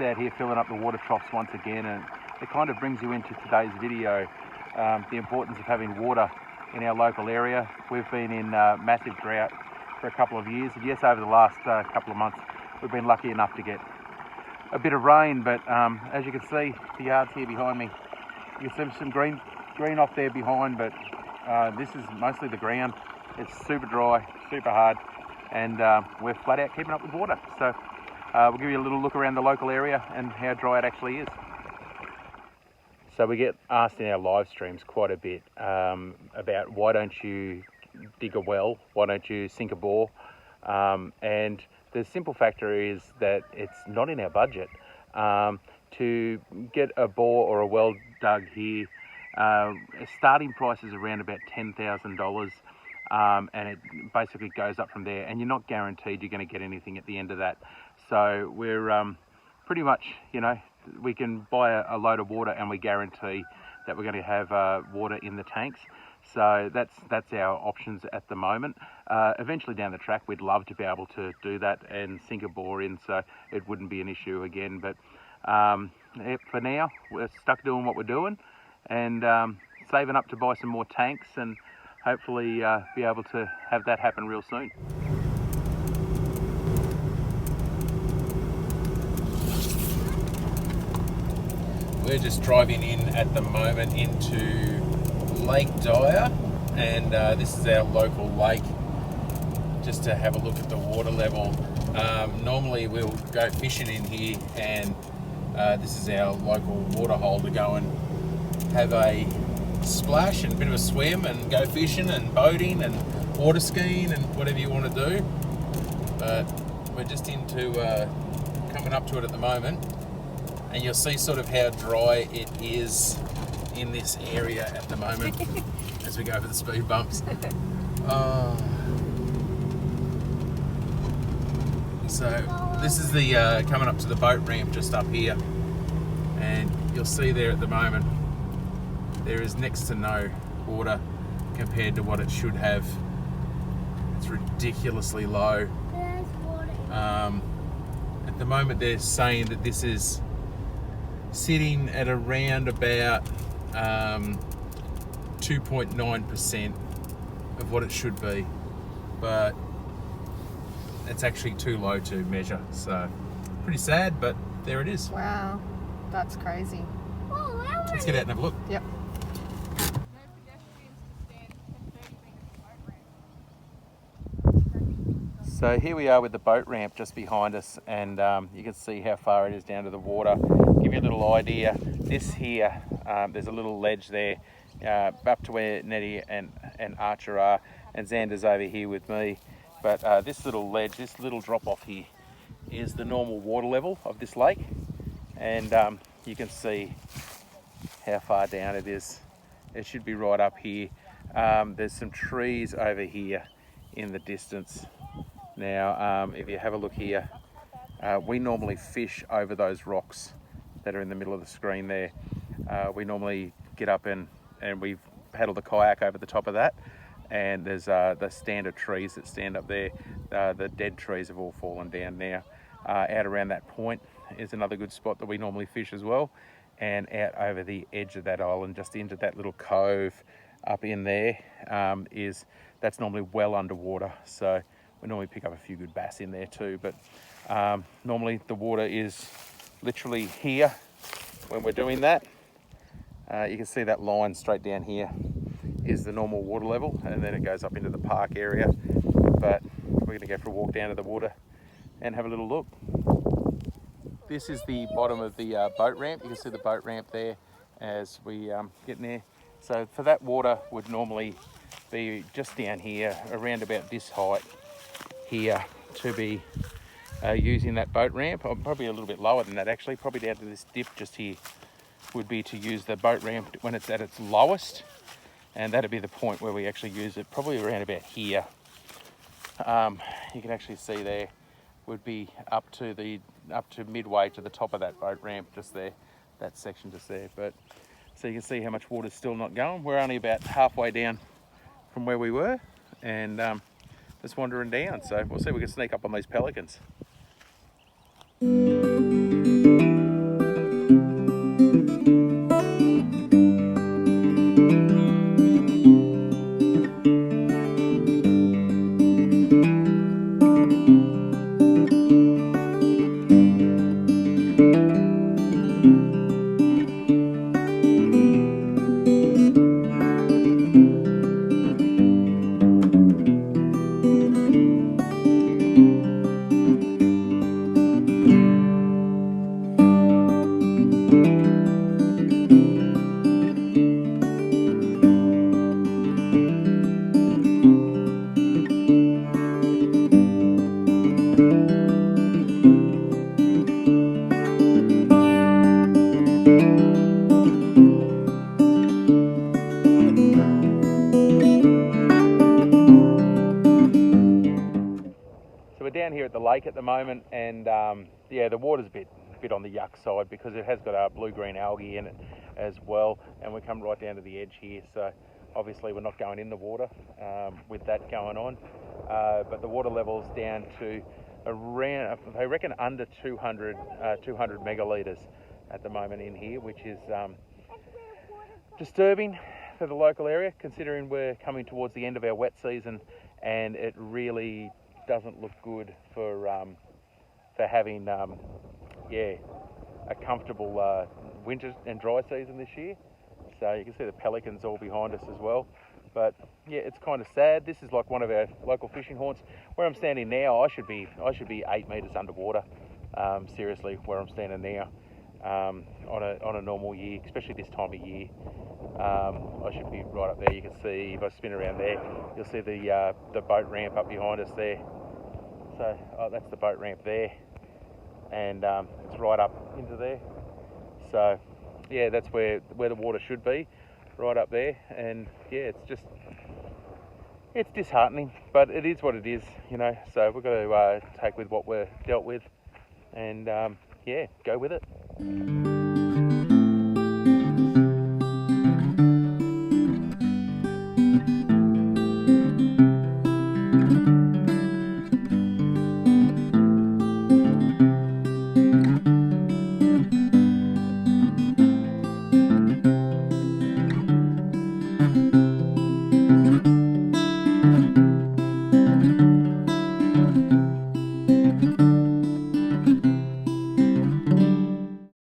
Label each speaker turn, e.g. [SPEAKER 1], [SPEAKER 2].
[SPEAKER 1] out here filling up the water troughs once again, and it kind of brings you into today's video, the importance of having water in our local area. We've been in massive drought for a couple of years, and yes, over the last couple of months we've been lucky enough to get a bit of rain, but as you can see, the yard's here behind me. You can see some green off there behind, but this is mostly the ground. It's super dry, super hard, and we're flat out keeping up with water. So we'll give you a little look around the local area and how dry it actually is. So we get asked in our live streams quite a bit about why don't you dig a well, why don't you sink a bore, and the simple factor is that it's not in our budget. To get a bore or a well dug here, starting price is around about $10,000, and it basically goes up from there, and you're not guaranteed you're going to get anything at the end of that. So we're pretty much, you know, we can buy a load of water and we guarantee that we're going to have water in the tanks. So that's our options at the moment. Eventually down the track we'd love to be able to do that and sink a bore in, so it wouldn't be an issue again, but for now we're stuck doing what we're doing and saving up to buy some more tanks and hopefully be able to have that happen real soon. We're just driving in at the moment into Lake Dyer, and this is our local lake, just to have a look at the water level. Normally we'll go fishing in here, and this is our local water hole to go and have a splash and a bit of a swim and go fishing and boating and water skiing and whatever you want to do. But we're just into coming up to it at the moment, and you'll see sort of how dry it is in this area at the moment as we go over the speed bumps. So this is the coming up to the boat ramp just up here, and you'll see there at the moment there is next to no water compared to what it should have. It's ridiculously low. At the moment they're saying that this is sitting at around about 2.9% of what it should be, but it's actually too low to measure, so pretty sad, but there it is.
[SPEAKER 2] Wow, that's crazy.
[SPEAKER 1] Let's get out and have a look.
[SPEAKER 2] Yep.
[SPEAKER 1] So here we are with the boat ramp just behind us, and you can see how far it is down to the water. Give you a little idea, this here, there's a little ledge there up to where Nettie and Archer are, and Xander's over here with me. But this little ledge, this little drop off here is the normal water level of this lake, and you can see how far down it is. It should be right up here. There's some trees over here in the distance. Now, if you have a look here, we normally fish over those rocks that are in the middle of the screen there. We normally get up and we paddle the kayak over the top of that, and there's the standard trees that stand up there. The dead trees have all fallen down now. Out around that point is another good spot that we normally fish as well, and out over the edge of that island, just into that little cove up in there, that's normally well underwater, so we normally pick up a few good bass in there too. But normally the water is literally here when we're doing that. You can see that line straight down here is the normal water level, and then it goes up into the park area. But we're going to go for a walk down to the water and have a little look. This is the bottom of the boat ramp. You can see the boat ramp there as we get in there. So for that water would normally be just down here, around about this height here, to be using that boat ramp. Or probably a little bit lower than that actually, probably down to this dip just here would be to use the boat ramp when it's at its lowest, and that'd be the point where we actually use it, probably around about here. You can actually see there would be up to midway to the top of that boat ramp just there, that section just there. But so you can see how much water's still not going. We're only about halfway down from where we were, and just wandering down, so we'll see if we can sneak up on these pelicans. at the lake at the moment, and yeah, the water's a bit on the yuck side because it has got blue-green algae in it as well, and we come right down to the edge here, so obviously we're not going in the water with that going on, but the water level's down to around, they reckon, under 200 megalitres at the moment in here, which is disturbing for the local area, considering we're coming towards the end of our wet season, and it really doesn't look good for having yeah, a comfortable winter and dry season this year. So you can see the pelicans all behind us as well. But yeah, it's kind of sad. This is like one of our local fishing haunts. Where I'm standing now, I should be 8 metres underwater. Seriously, where I'm standing now, on a normal year, especially this time of year, I should be right up there. You can see, if I spin around there, you'll see the boat ramp up behind us there. So that's the boat ramp there, and it's right up into there. So yeah, that's where the water should be, right up there. And yeah, it's disheartening, but it is what it is, you know. So we've got to take with what we're dealt with, and yeah, go with it.